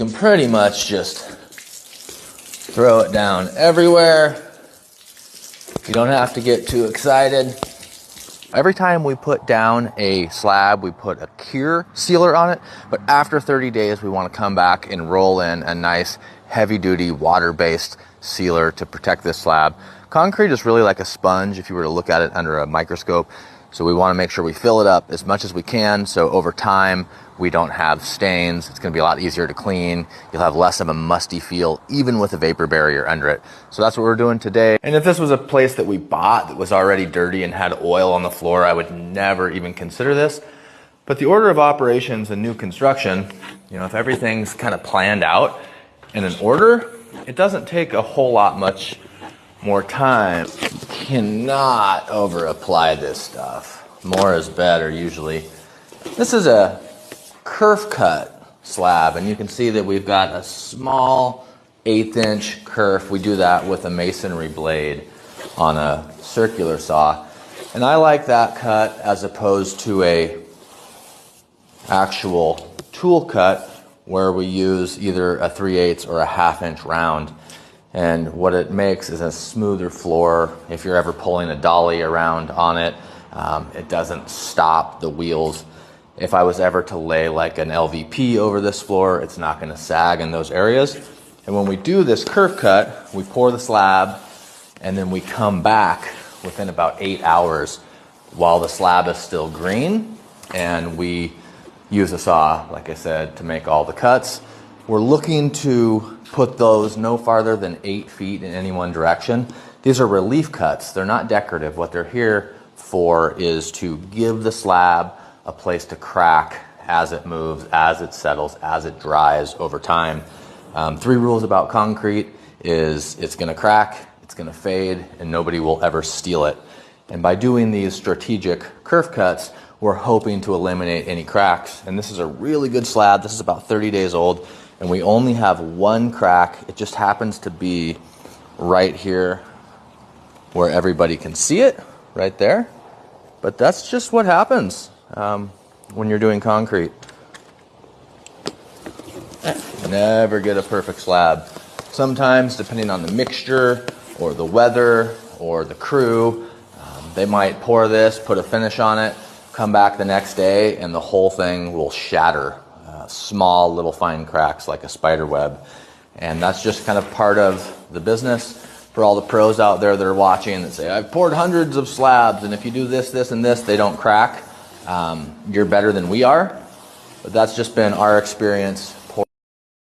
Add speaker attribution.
Speaker 1: can pretty much just throw it down everywhere. You don't have to get too excited. Every time we put down a slab, we put a cure sealer on it, but after 30 days, we want to come back and roll in a nice heavy-duty water-based sealer to protect this slab. Concrete is really like a sponge if you were to look at it under a microscope. So we want to make sure we fill it up as much as we can, so over time we don't have stains. It's going to be a lot easier to clean. You'll have less of a musty feel, even with a vapor barrier under it. So that's what we're doing today. And if this was a place that we bought that was already dirty and had oil on the floor, I would never even consider this. But the order of operations in new construction, if everything's kind of planned out in an order, it doesn't take a whole lot much more time. You cannot over apply this stuff. More is better usually. This is a kerf cut slab, and you can see that we've got a small 1/8 inch kerf. We do that with a masonry blade on a circular saw. And I like that cut as opposed to a actual tool cut where we use either a 3/8 or a 1/2 inch round. And what it makes is a smoother floor. If you're ever pulling a dolly around on it, it doesn't stop the wheels. If I was ever to lay like an LVP over this floor, it's not going to sag in those areas. And when we do this kerf cut, we pour the slab and then we come back within about 8 hours while the slab is still green, and we use a saw, like I said, to make all the cuts. We're looking to put those no farther than 8 feet in any one direction. These are relief cuts. They're not decorative. What they're here for is to give the slab a place to crack as it moves, as it settles, as it dries over time. 3 rules about concrete is it's going to crack, it's going to fade, and nobody will ever steal it. And by doing these strategic kerf cuts, we're hoping to eliminate any cracks. And this is a really good slab. This is about 30 days old, and we only have 1 crack. It just happens to be right here where everybody can see it, right there. But that's just what happens when you're doing concrete. Never get a perfect slab. Sometimes, depending on the mixture or the weather or the crew, they might pour this, put a finish on it, come back the next day, and the whole thing will shatter. Small little fine cracks like a spider web. And that's just kind of part of the business. For all the pros out there that are watching that say, I've poured hundreds of slabs, and if you do this, this, and this, they don't crack, you're better than we are. But that's just been our experience